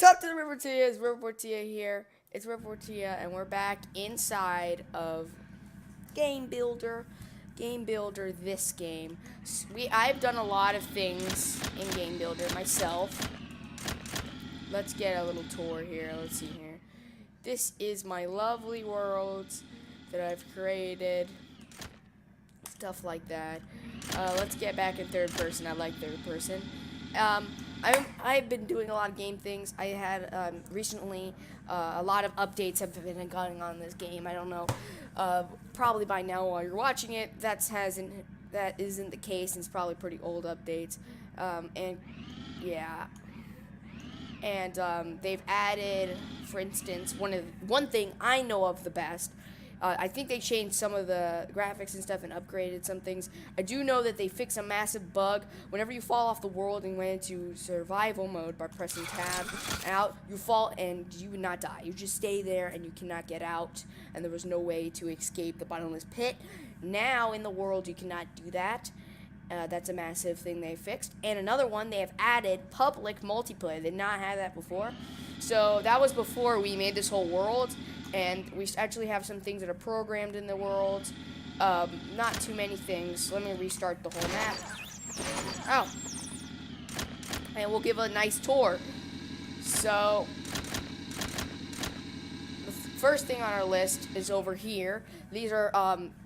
Top to the River Tia is River Tia here. It's River Tia, and we're back inside of Game Builder. Game Builder, this game. I've done a lot of things in Game Builder myself. Let's get a little tour here. Let's see here. This is my lovely world that I've created. Stuff like that. Let's get back in third person. I like third person. I've been doing a lot of game things. I had recently a lot of updates have been going on in this game. I don't know. Probably by now while you're watching it, that isn't the case. And it's probably pretty old updates. And yeah. And they've added, for instance, one thing I know of the best. I think they changed some of the graphics and stuff and upgraded some things. I do know that they fixed a massive bug. Whenever you fall off the world and went into survival mode by pressing tab and out, you fall and you would not die. You just stay there and you cannot get out. And there was no way to escape the bottomless pit. Now in the world you cannot do that. That's a massive thing they fixed. And another one, they have added public multiplayer. They did not have that before. So that was before we made this whole world. And we actually have some things that are programmed in the world. Not too many things. Let me restart the whole map. Oh. And we'll give a nice tour. So, the first thing on our list is over here. These are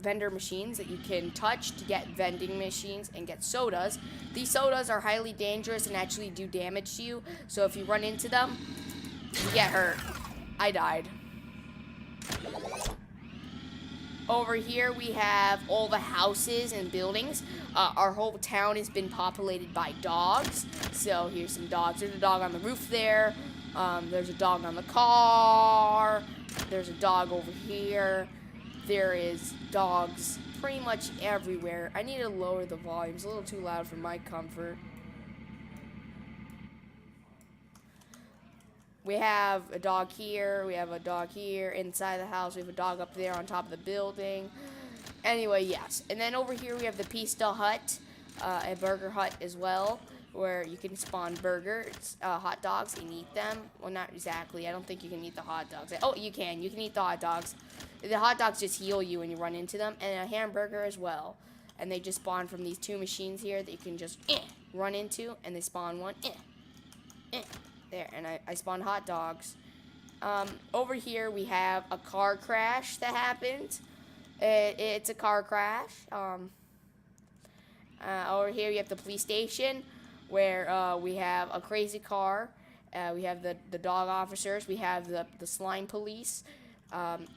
vendor machines that you can touch to get vending machines and get sodas. These sodas are highly dangerous and actually do damage to you. So if you run into them, you get hurt. I died. Over here we have all the houses and buildings. Our whole town has been populated by dogs. So here's some dogs. There's a dog on the roof there. There's a dog on the car. There's a dog over here. There is dogs pretty much everywhere. I need to lower the volume. It's a little too loud for my comfort. We have a dog here. We have a dog here inside the house. We have a dog up there on top of the building. Anyway, yes. And then over here we have the Pista Hut, a burger hut as well, where you can spawn burgers, hot dogs, and eat them. Well, not exactly. I don't think you can eat the hot dogs. Oh, you can. You can eat the hot dogs. The hot dogs just heal you when you run into them, and a hamburger as well. And they just spawn from these two machines here that you can just run into, and they spawn one. There, and I spawned hot dogs. Over here we have a car crash that happened. It's a car crash. Over here we have the police station where we have a crazy car. We have the dog officers. We have the slime police.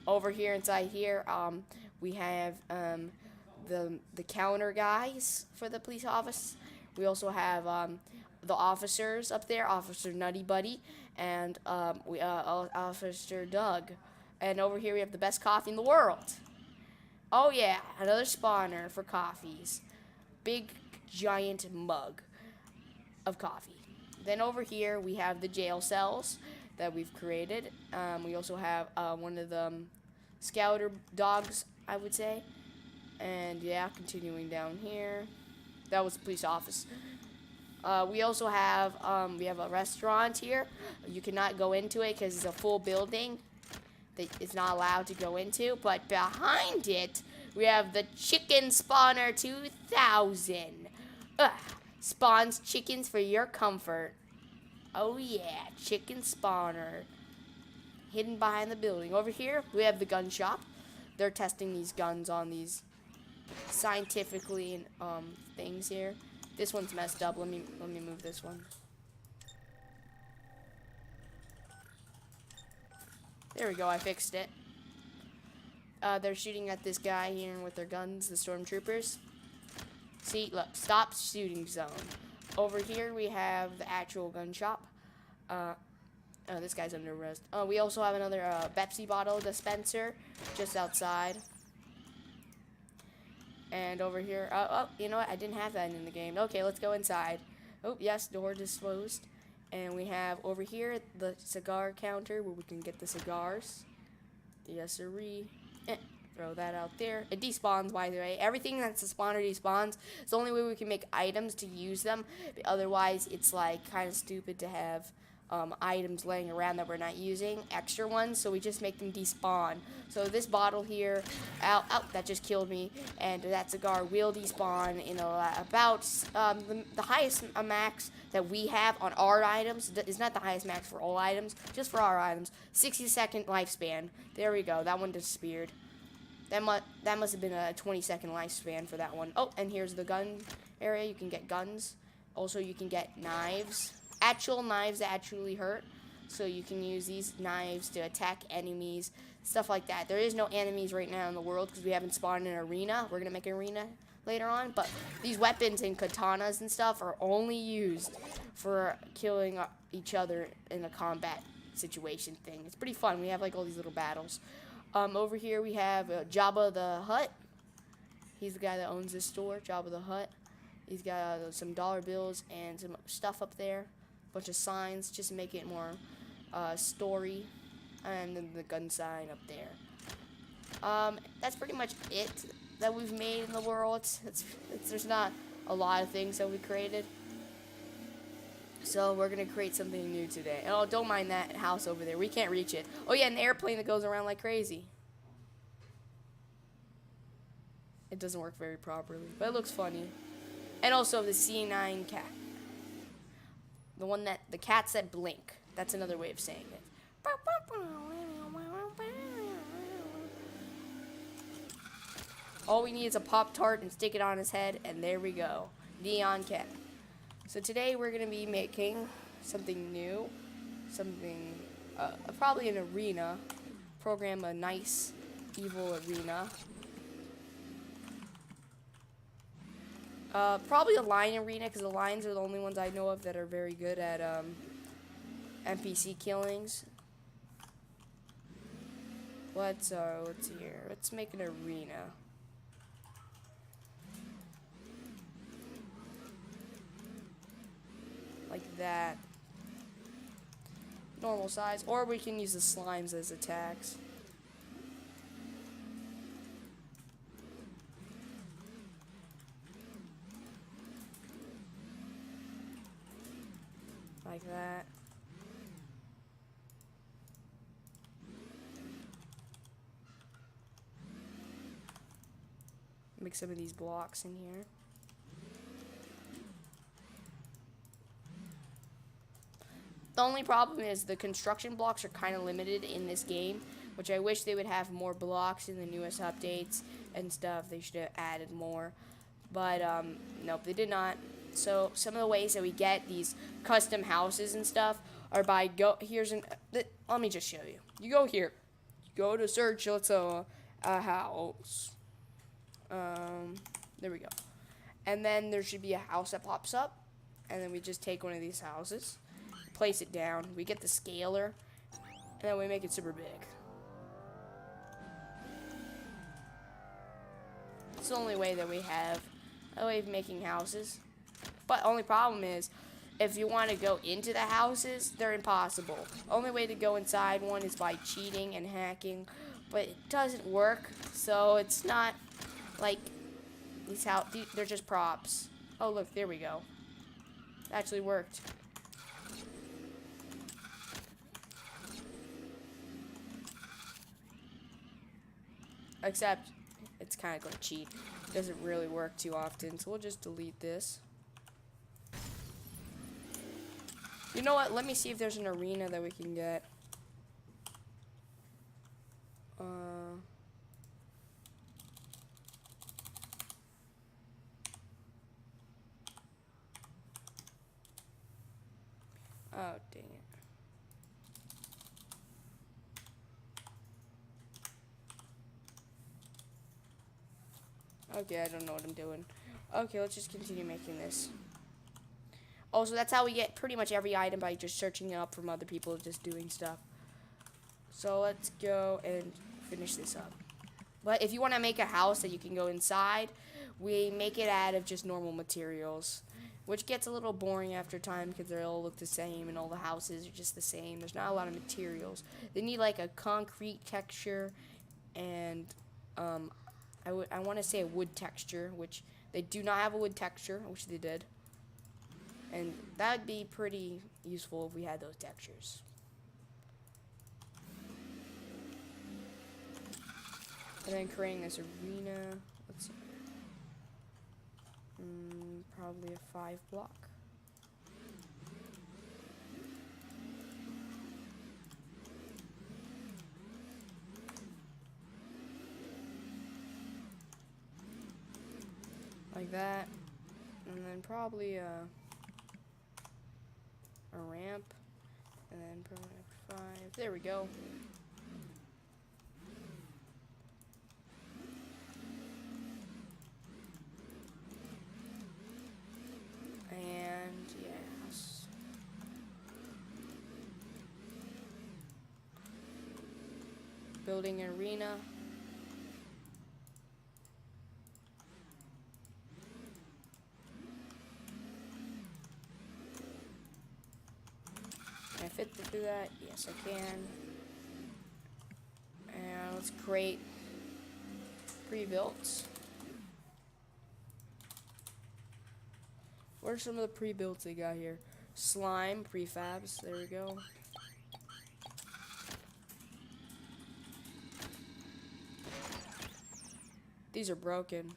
Over here inside here we have the counter guys for the police office. We also have the officers up there, Officer Nutty Buddy, and Officer Doug. And over here we have the best coffee in the world. Oh yeah, another spawner for coffees. Big, giant mug of coffee. Then over here we have the jail cells that we've created. We also have one of the scouter dogs, I would say. And yeah, continuing down here. That was the police office. We also have a restaurant here. You cannot go into it because it's a full building that it's not allowed to go into. But behind it, we have the Chicken Spawner 2000. Spawns chickens for your comfort. Oh yeah, Chicken Spawner. Hidden behind the building. Over here, we have the gun shop. They're testing these guns on these scientifically things here. This one's messed up. Let me move this one. There we go. I fixed it. They're shooting at this guy here with their guns, the stormtroopers. See, look, stop shooting zone. Over here we have the actual gun shop. Oh, this guy's under arrest. We also have another Pepsi bottle dispenser just outside. And over here, you know what? I didn't have that in the game. Okay, let's go inside. Oh, yes, door disclosed. And we have over here the cigar counter where we can get the cigars. Yes, sirree. Throw that out there. It despawns, by the way. Everything that's a spawner despawns. It's the only way we can make items to use them. Otherwise, it's like kind of stupid to have items laying around that we're not using, extra ones, so we just make them despawn. So this bottle here, that just killed me, and that cigar will despawn in about the highest max that we have on our items. Is not the highest max for all items, just for our items. 60-second lifespan. There we go. That one disappeared. That must have been a 20-second lifespan for that one. Oh, and here's the gun area. You can get guns. Also, you can get knives. Actual knives that actually hurt. So you can use these knives to attack enemies, stuff like that. There is no enemies right now in the world because we haven't spawned an arena. We're going to make an arena later on. But these weapons and katanas and stuff are only used for killing each other in a combat situation thing. It's pretty fun. We have like all these little battles. Over here we have Jabba the Hutt. He's the guy that owns this store, Jabba the Hutt. He's got some dollar bills and some stuff up there. Bunch of signs, just to make it more story. And then the gun sign up there. That's pretty much it that we've made in the world. There's not a lot of things that we created. So we're going to create something new today. Oh, don't mind that house over there. We can't reach it. Oh, yeah, an airplane that goes around like crazy. It doesn't work very properly, but it looks funny. And also the C9 cat. The cats that blink. That's another way of saying it. All we need is a Pop-Tart and stick it on his head, and there we go. Neon cat. So today we're going to be making something new. Something, probably an arena. Program a nice, evil arena. Probably a lion arena, because the lions are the only ones I know of that are very good at NPC killings. Let's here. Let's make an arena. Like that. Normal size. Or we can use the slimes as attacks. Like that. Make some of these blocks in here. The only problem is the construction blocks are kind of limited in this game, which I wish they would have more blocks in the newest updates and stuff. They should have added more. But, nope, they did not. So, some of the ways that we get these custom houses and stuff are by let me just show you. You go here. You go to search, let's a house. There we go. And then there should be a house that pops up. And then we just take one of these houses, place it down. We get the scaler, and then we make it super big. It's the only way that we have a way of making houses. But only problem is, if you want to go into the houses, they're impossible. Only way to go inside one is by cheating and hacking, but it doesn't work. So it's not like they're just props. Oh look, there we go. It actually worked. Except it's kind of going to cheat. It doesn't really work too often, so we'll just delete this. You know what? Let me see if there's an arena that we can get. Oh, dang it. Okay, I don't know what I'm doing. Okay, let's just continue making this. Also, that's how we get pretty much every item, by just searching it up from other people, just doing stuff. So let's go and finish this up. But if you want to make a house that you can go inside, we make it out of just normal materials, which gets a little boring after time because they all look the same and all the houses are just the same. There's not a lot of materials. They need like a concrete texture and I want to say a wood texture, which they do not have a wood texture. I wish they did. And that'd be pretty useful if we had those textures. And then creating this arena. Let's see. Probably a 5 block. Like that. And then probably a ramp. And then probably 5. There we go. And yes. Building an arena. Can I fit through that? Yes, I can. And let's create pre-builts. What are some of the pre-builts they got here? Slime, prefabs, there we go. These are broken.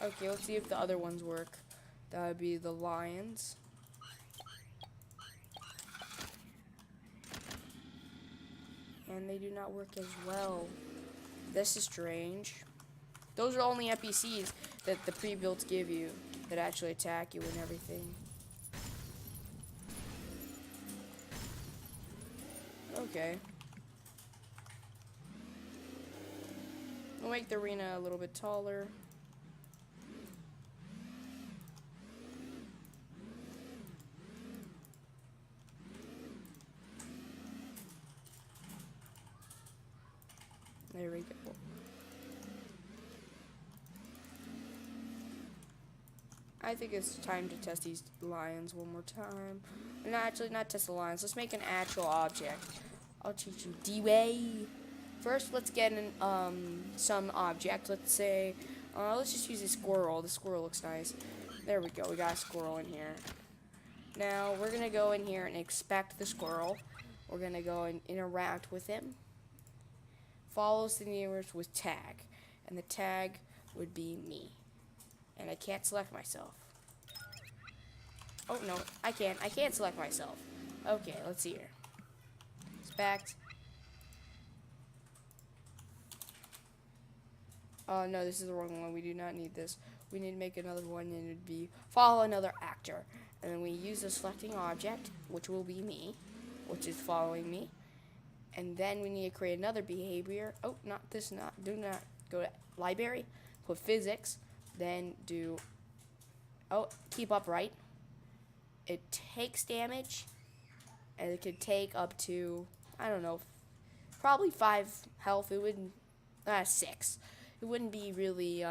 Okay, let's see if the other ones work. That would be the lions. And they do not work as well. This is strange. Those are only NPCs that the pre-builds give you that actually attack you and everything. Okay. We'll make the arena a little bit taller. There we go. I think it's time to test these lions one more time. No, actually, not test the lions. Let's make an actual object. I'll teach you D-Way. First, let's get some object. Let's say, let's just use a squirrel. The squirrel looks nice. There we go. We got a squirrel in here. Now, we're going to go in here and inspect the squirrel. We're going to go and interact with him. Follows the nearest with tag. And the tag would be me. And I can't select myself. Oh, no. I can't. I can't select myself. Okay, let's see here. Inspect. Oh, no, this is the wrong one. We do not need this. We need to make another one, and it would be follow another actor. And then we use the selecting object, which will be me, which is following me. And then we need to create another behavior. Oh, not this, do not go to library, put physics, then do, keep upright. It takes damage, and it could take up to, I don't know, probably 5 health. It wouldn't, 6. It wouldn't be really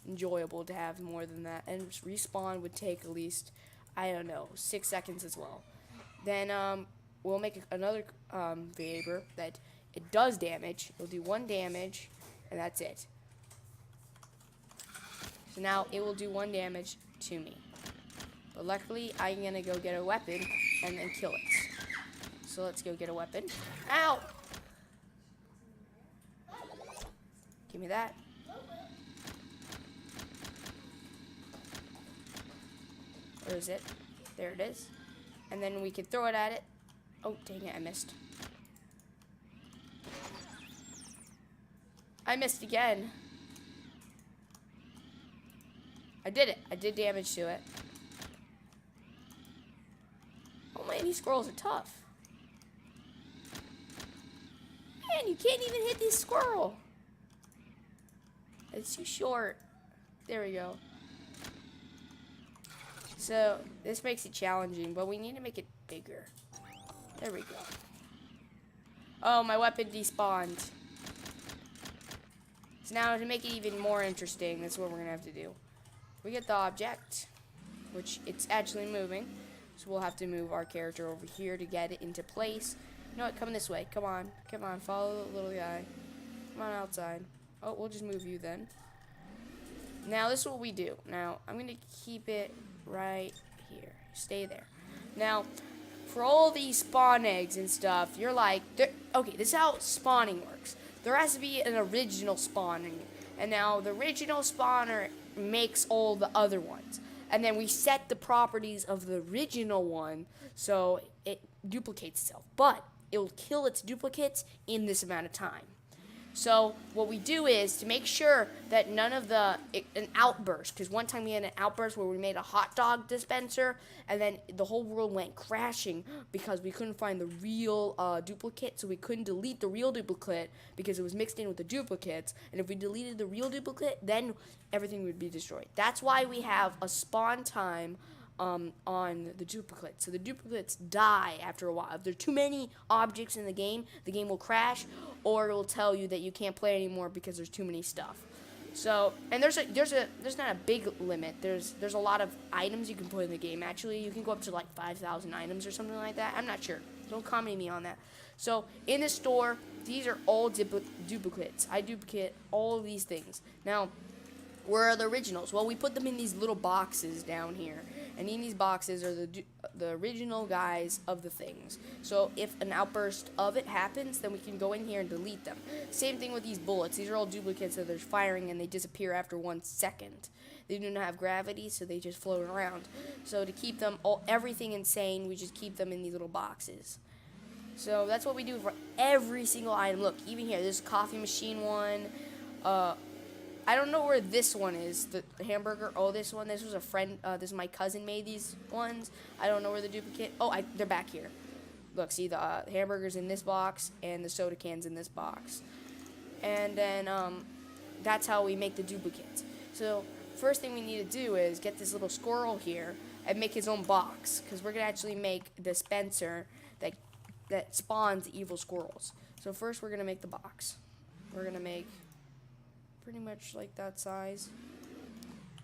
enjoyable to have more than that. And respawn would take at least, I don't know, 6 seconds as well. Then we'll make another variable that it does damage. It'll do 1 damage, and that's it. So now it will do 1 damage to me. But luckily, I'm going to go get a weapon and then kill it. So let's go get a weapon. Ow! Give me that. Where is it? There it is. And then we can throw it at it. Oh, dang it, I missed. I missed again. I did it. I did damage to it. Oh man, these squirrels are tough. Man, you can't even hit this squirrel. It's too short. There we go. So, this makes it challenging, but we need to make it bigger. There we go. Oh, my weapon despawned. So now to make it even more interesting, that's what we're going to have to do. We get the object, which it's actually moving. So we'll have to move our character over here to get it into place. You know what? Come this way. Come on. Come on. Follow the little guy. Come on outside. Oh, we'll just move you then. Now, this is what we do. Now, I'm going to keep it right here. Stay there. Now, for all these spawn eggs and stuff, you're like, okay, this is how spawning works. There has to be an original spawning. And now, the original spawner makes all the other ones. And then we set the properties of the original one so it duplicates itself. But it will kill its duplicates in this amount of time. So what we do is to make sure that none of an outburst, because one time we had an outburst where we made a hot dog dispenser, and then the whole world went crashing because we couldn't find the real duplicate, so we couldn't delete the real duplicate because it was mixed in with the duplicates, and if we deleted the real duplicate, then everything would be destroyed. That's why we have a spawn time on the duplicates. So the duplicates die after a while. If there are too many objects in the game will crash, or it will tell you that you can't play anymore because there's too many stuff. So, and there's not a big limit. There's a lot of items you can put in the game. Actually, you can go up to like 5,000 items or something like that. I'm not sure. Don't comment me on that. So, in the store, these are all duplicates. I duplicate all of these things. Now, where are the originals? Well, we put them in these little boxes down here. And in these boxes are the original guys of the things. So if an outburst of it happens, then we can go in here and delete them. Same thing with these bullets. These are all duplicates that they're firing and they disappear after 1 second. They do not have gravity, so they just float around. So to keep them everything insane, we just keep them in these little boxes. So that's what we do for every single item. Look, even here, there's a coffee machine one. I don't know where this one is, the hamburger. Oh, this one. This was a friend. This is my cousin made these ones. I don't know where the duplicate. Oh, they're back here. Look, see the hamburgers in this box and the soda cans in this box. And then that's how we make the duplicates. So first thing we need to do is get this little squirrel here and make his own box, because we're gonna actually make a dispenser that spawns the evil squirrels. So first we're gonna make the box. We're gonna make pretty much like that size,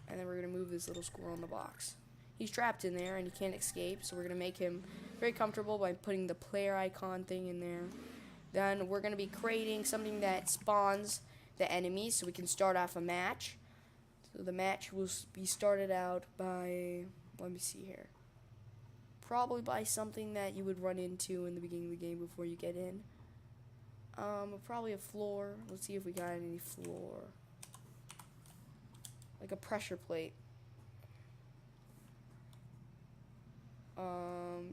and then we're going to move this little squirrel in the box. He's trapped in there and he can't escape, so we're going to make him very comfortable by putting the player icon thing in there. Then we're going to be creating something that spawns the enemies so we can start off a match. So the match will be started out by, let me see here, probably by something that you would run into in the beginning of the game before you get in. Probably a floor. Let's see if we got any floor. Like a pressure plate.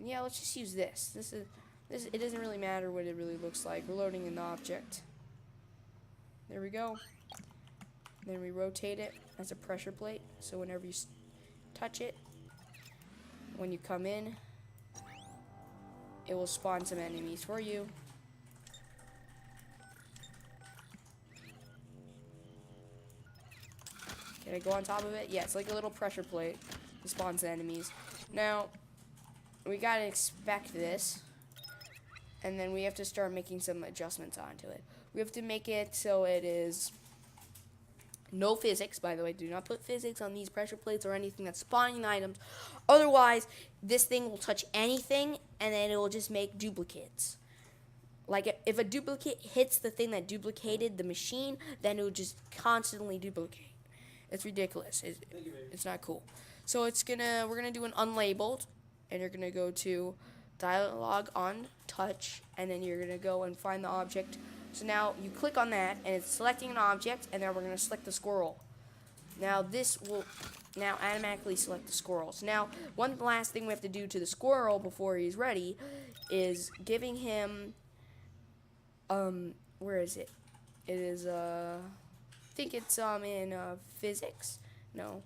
Yeah, let's just use this. It doesn't really matter what it really looks like. We're loading an object. There we go. Then we rotate it as a pressure plate. So whenever you touch it, when you come in, it will spawn some enemies for you. Can I go on top of it? Yeah, it's like a little pressure plate. It spawns the enemies. Now, we gotta expect this. And then we have to start making some adjustments onto it. We have to make it so it is no physics. By the way, do not put physics on these pressure plates or anything that's spawning items. Otherwise, this thing will touch anything, and then it will just make duplicates. Like, if a duplicate hits the thing that duplicated the machine, then it will just constantly duplicate. It's ridiculous. It's not cool. So we're gonna do an unlabeled, and you're gonna go to dialog on touch, and then you're gonna go and find the object. So now you click on that, and it's selecting an object, and then we're gonna select the squirrel. Now this will now automatically select the squirrel. So now one last thing we have to do to the squirrel before he's ready is giving him where is it? It is I think it's in physics. No,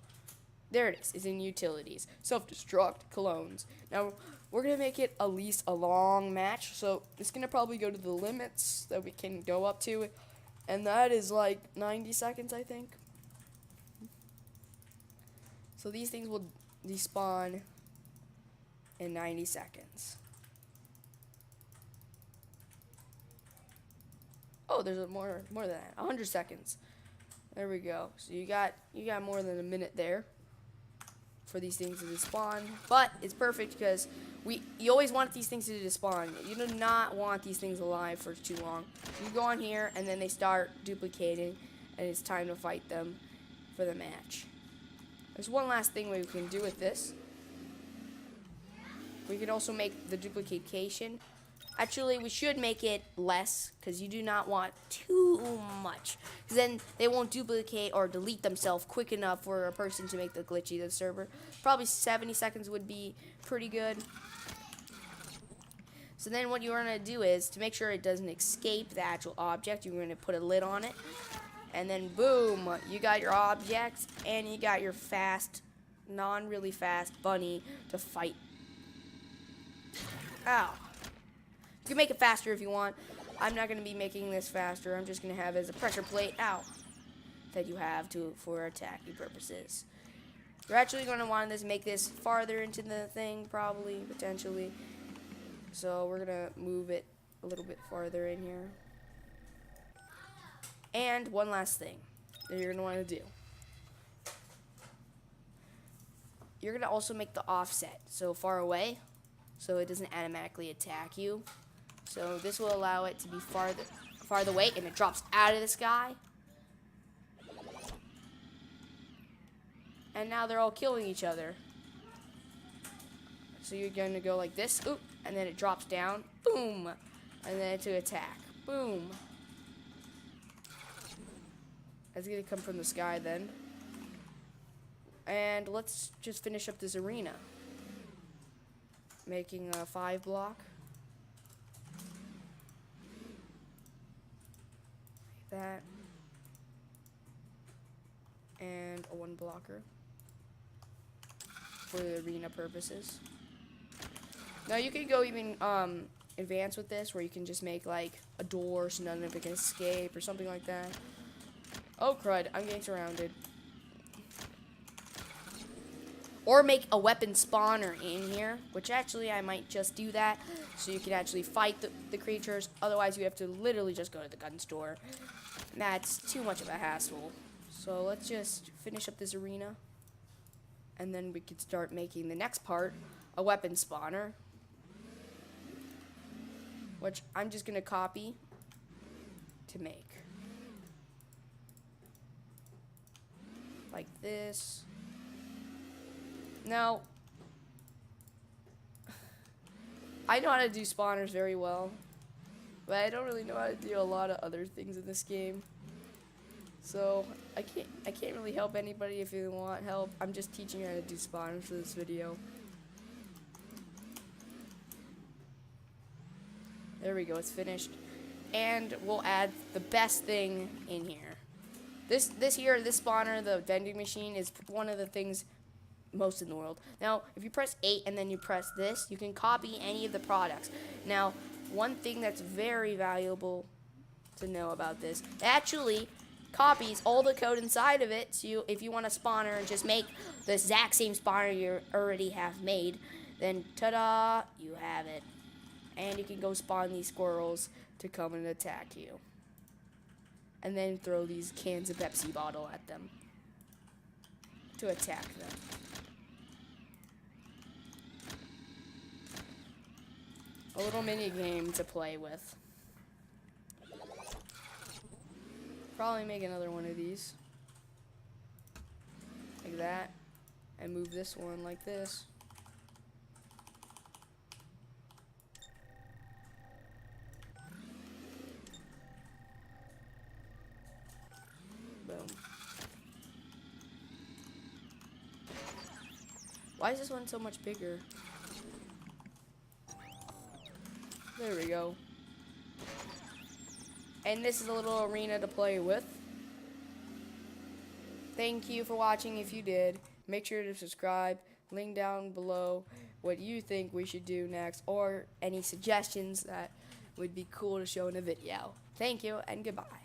there it is. It's in utilities. Self-destruct colognes. Now we're gonna make it at least a long match, so it's gonna probably go to the limits that we can go up to, and that is like 90 seconds, I think. So these things will despawn in 90 seconds. Oh, there's more than that. 100 seconds. There we go. So you got more than a minute there for these things to despawn, but it's perfect because You always want these things to despawn. You do not want these things alive for too long. You go on here, and then they start duplicating, and it's time to fight them for the match. There's one last thing we can do with this. We can also make the duplication. Actually, we should make it less, because you do not want too much. Because then they won't duplicate or delete themselves quick enough for a person to make the glitchy to the server. Probably 70 seconds would be pretty good. So then what you're going to do is, to make sure it doesn't escape the actual object, you're going to put a lid on it. And then boom, you got your object, and you got your fast, non-really fast bunny to fight. Ow. You can make it faster if you want. I'm not going to be making this faster. I'm just going to have it as a pressure plate, ow, that you have for attacking purposes. You're actually going to want to make this farther into the thing, probably, potentially. So we're going to move it a little bit farther in here. And one last thing that you're going to want to do. You're going to also make the offset so far away, so it doesn't automatically attack you. So this will allow it to be farther away, and it drops out of the sky. And now they're all killing each other. So you're going to go like this, oop, and then it drops down, boom, and then to attack, boom. It's going to come from the sky then. And let's just finish up this arena. Making a 5 block. Like that. And a 1 blocker. For the arena purposes. Now you can go even advanced with this, where you can just make like a door so none of it can escape or something like that. Oh crud, I'm getting surrounded. Or make a weapon spawner in here, which actually I might just do that, so you can actually fight the creatures. Otherwise you have to literally just go to the gun store. And that's too much of a hassle. So let's just finish up this arena. And then we could start making the next part, a weapon spawner. Which I'm just going to copy to make. Like this. Now, I know how to do spawners very well, but I don't really know how to do a lot of other things in this game. So I can't really help anybody if you want help. I'm just teaching you how to do spawners for this video. There we go, it's finished. And we'll add the best thing in here. This spawner, the vending machine, is one of the things most in the world. Now, if you press 8 and then you press this, you can copy any of the products. Now, one thing that's very valuable to know about this, it actually copies all the code inside of it. So if you want a spawner and just make the exact same spawner you already have made, then ta-da, you have it. And you can go spawn these squirrels to come and attack you. And then throw these cans of Pepsi bottle at them to attack them. A little mini game to play with. Probably make another one of these. Like that. And move this one like this. Boom. Why is this one so much bigger? There we go. And this is a little arena to play with. Thank you for watching if you did. Make sure to subscribe. Link down below what you think we should do next, or any suggestions that would be cool to show in a video. Thank you and goodbye.